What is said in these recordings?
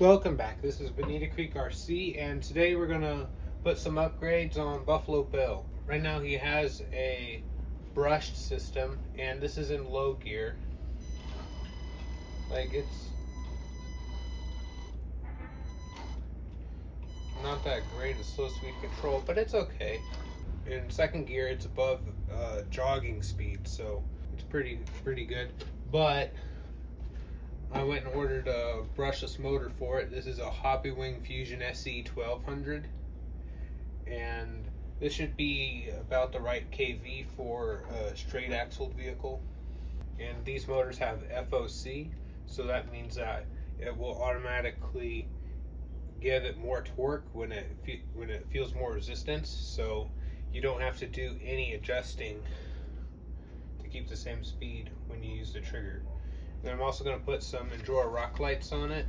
Welcome back. This is Bonita Creek RC, and today we're gonna put some upgrades on Buffalo Bill. Right now he has a brushed system, and this is in low gear. Like, it's not that great a slow speed control, but it's okay. In second gear, it's above jogging speed, so it's pretty good. But I went and ordered a brushless motor for it. This is a HobbyWing Fusion Se 1200, and this should be about the right KV for a straight axled vehicle. And these motors have FOC, so that means that it will automatically give it more torque when it feels more resistance, so you don't have to do any adjusting to keep the same speed when you use the trigger. And I'm also going to put some Endura rock lights on it,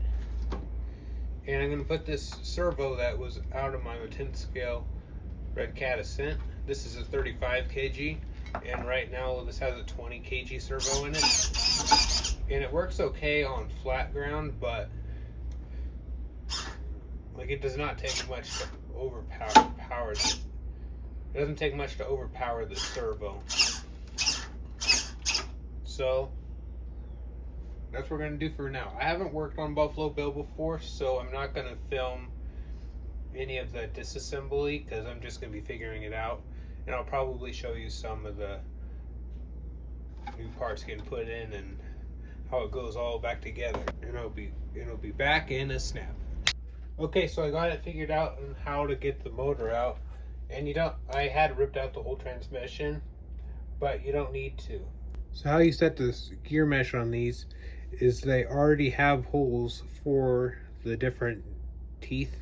and I'm going to put this servo that was out of my 10th scale Red Cat Ascent. This is a 35 kg, and right now this has a 20 kg servo in it, and it works okay on flat ground, but like, it does not take much to overpower it doesn't take much to overpower the servo. So that's what we're going to do for now. I haven't worked on Buffalo Bill before, so I'm not going to film any of the disassembly because I'm just going to be figuring it out, and I'll probably show you some of the new parts getting put in and how it goes all back together, and it'll be back in a snap. Okay, so I got it figured out on how to get the motor out, and I had ripped out the whole transmission, but you don't need to. So how you set this gear mesh on these is they already have holes for the different teeth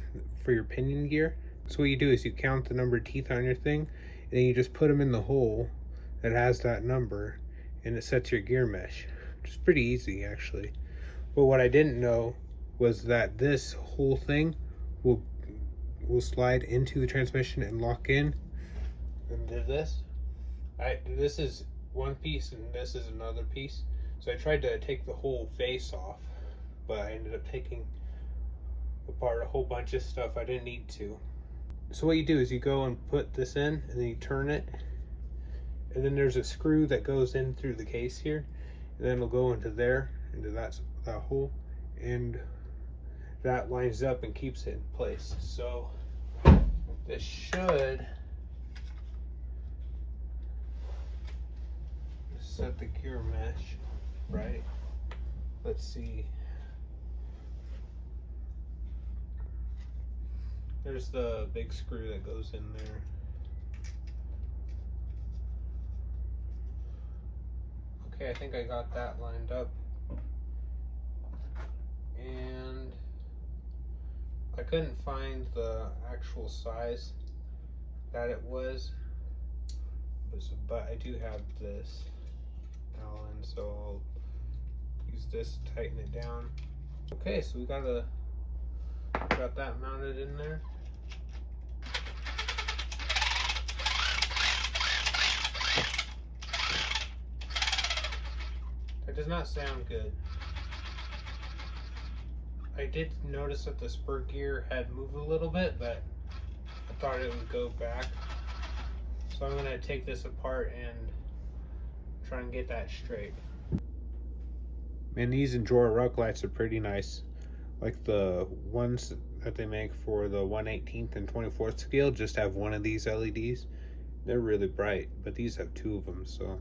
for your pinion gear. So what you do is you count the number of teeth on your thing, and then you just put them in the hole that has that number, and it sets your gear mesh, which is pretty easy actually. But what I didn't know was that this whole thing will slide into the transmission and lock in. And did this. This is one piece and this is another piece. So I tried to take the whole face off, but I ended up taking apart a whole bunch of stuff I didn't need to. So what you do is you go and put this in, and then you turn it, and then there's a screw that goes in through the case here, and then it'll go into that hole, and that lines up and keeps it in place. So this should set the gear mesh right. Let's see. There's the big screw that goes in there. Okay, I think I got that lined up. And I couldn't find the actual size that it was, but I do have this Allen, so I'll use this to tighten it down. Okay, so we got that mounted in there. That does not sound good. I did notice that the spur gear had moved a little bit, but I thought it would go back. So I'm going to take this apart and try and get that straight. Man, these Endura rock lights are pretty nice. Like the ones that they make for the 1/18th and 24th scale just have one of these LEDs. They're really bright, but these have two of them. So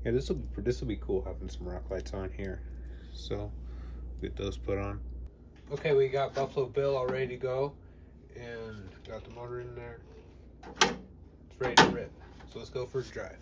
yeah, this will be cool having some rock lights on here. So get those put on. Okay, we got Buffalo Bill all ready to go, and got the motor in there. It's ready to rip. So let's go for a drive.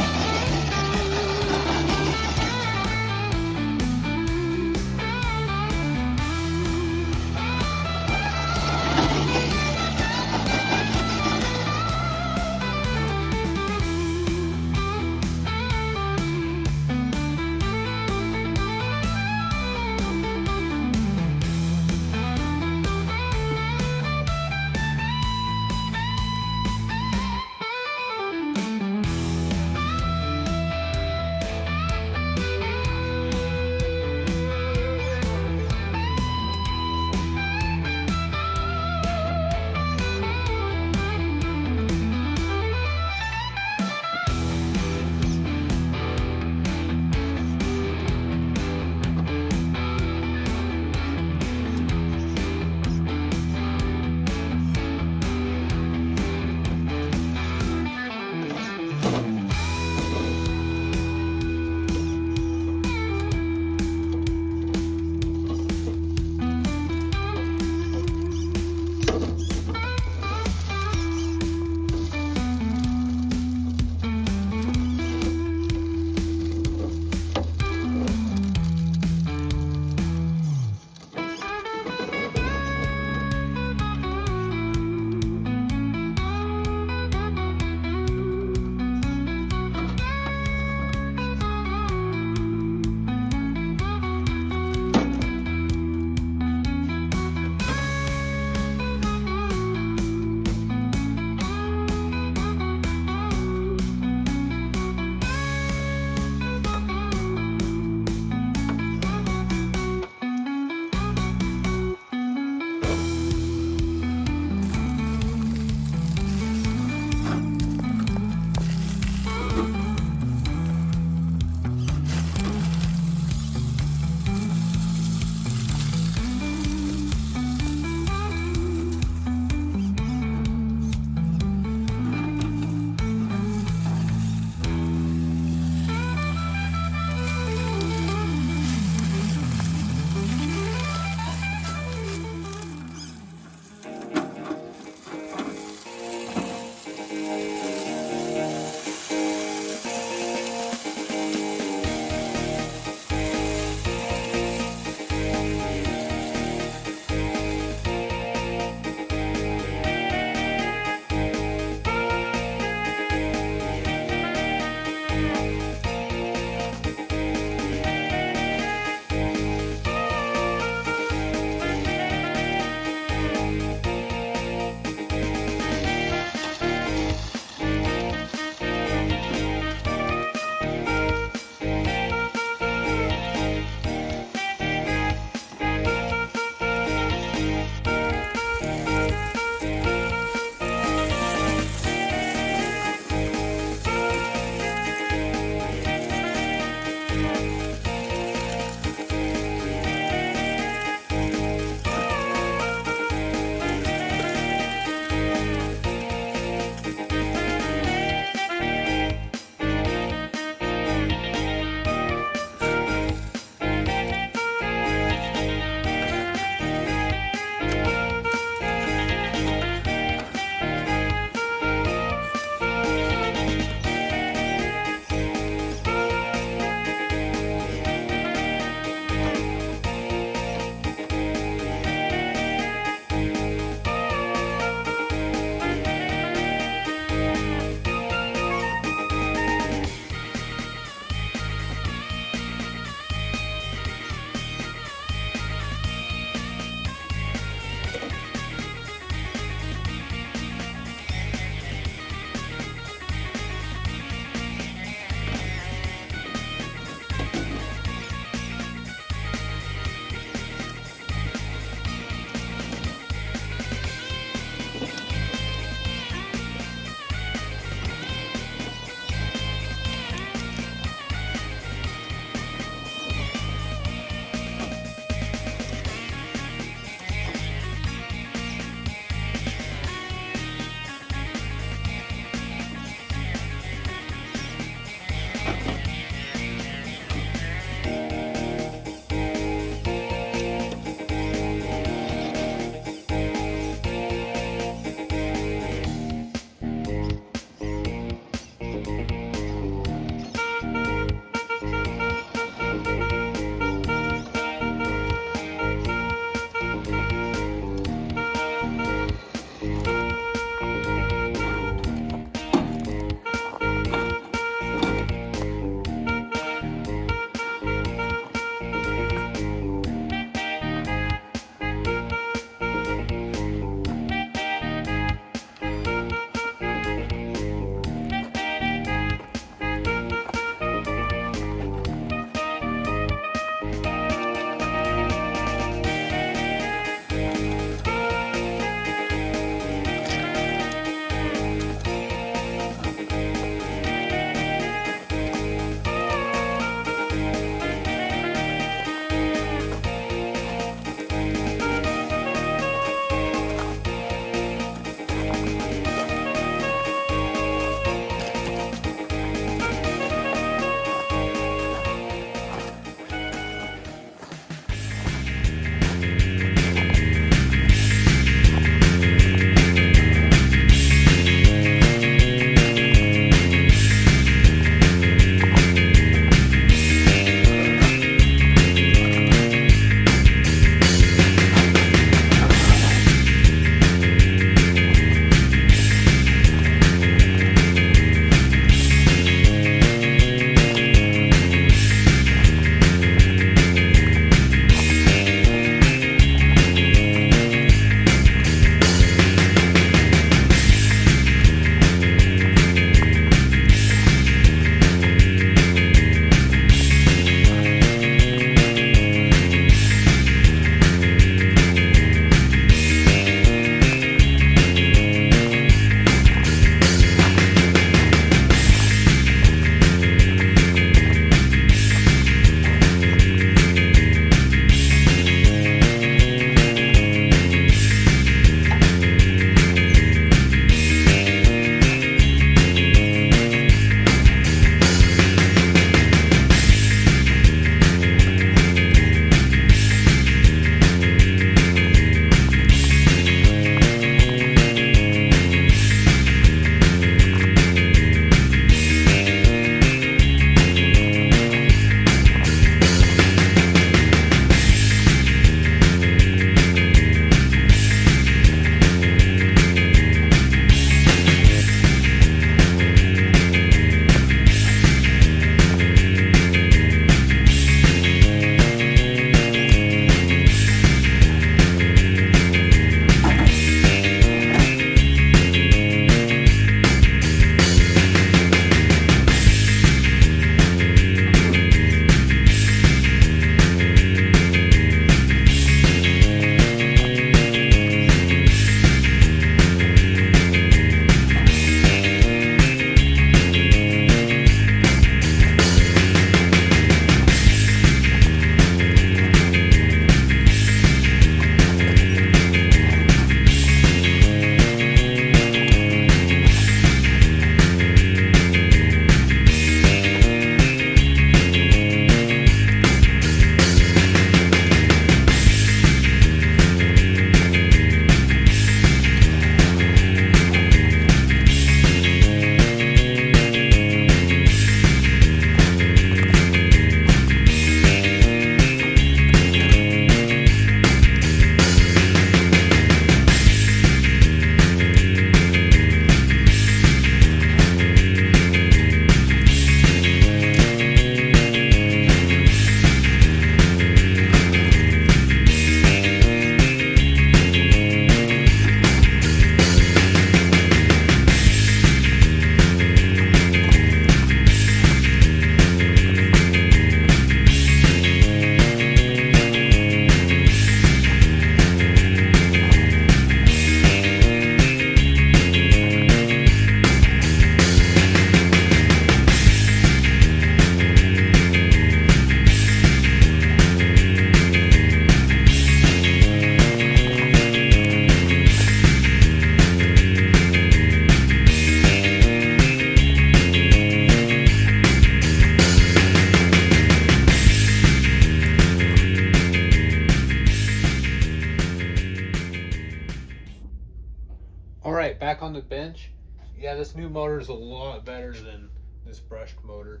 on the bench. Yeah, this new motor is a lot better than this brushed motor.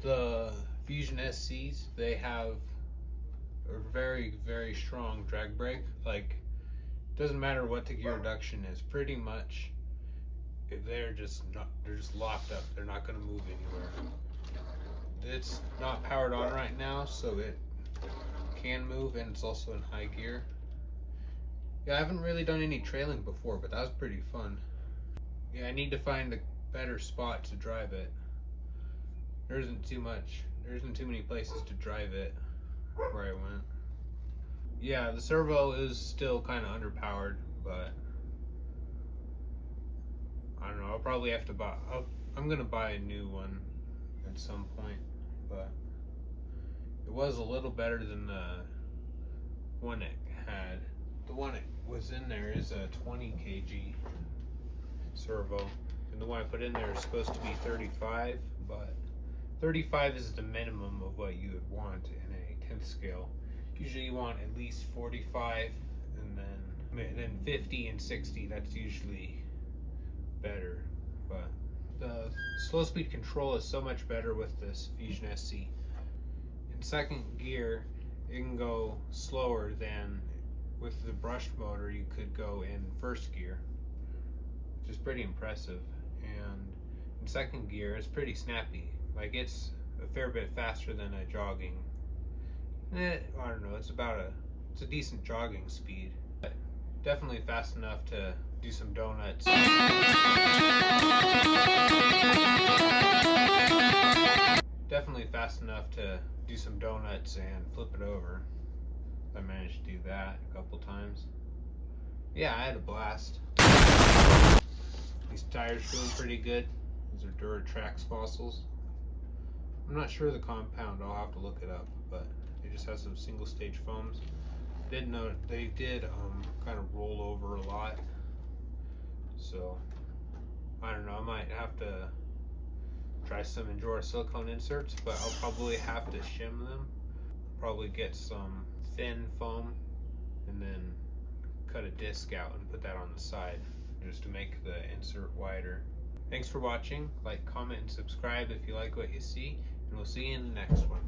The Fusion SCs, they have a very, very strong drag brake. Like, doesn't matter what the gear reduction is, pretty much they're just locked up. They're not going to move anywhere. It's not powered on right now, so it can move, and it's also in high gear. Yeah, I haven't really done any trailing before, but that was pretty fun. Yeah, I need to find a better spot to drive it. There isn't too many places to drive it where I went. Yeah, the servo is still kind of underpowered, but I don't know. I'll probably have to buy. I'm gonna buy a new one at some point, but it was a little better than the one it had. The one it was in there is a 20 kg servo, and the one I put in there is supposed to be 35, but 35 is the minimum of what you would want in a 10th scale. Usually you want at least 45, and then 50 and 60, that's usually better. But the slow speed control is so much better with this Fusion SC. In second gear, it can go slower than with the brushed motor you could go in first gear, which is pretty impressive. And in second gear, it's pretty snappy. Like, it's a fair bit faster than a jogging. I don't know, it's a decent jogging speed, but definitely fast enough to do some donuts. Definitely fast enough to do some donuts and flip it over. I managed to do that a couple times. Yeah, I had a blast. These tires feeling pretty good. These are Duratrax fossils. I'm not sure the compound, I'll have to look it up, but it just has some single stage foams. Did note they did kind of roll over a lot, so I don't know, I might have to try some Endura silicone inserts, but I'll probably have to shim them. Probably get some thin foam and then cut a disc out and put that on the side just to make the insert wider. Thanks for watching. Like, comment, and subscribe if you like what you see, and we'll see you in the next one.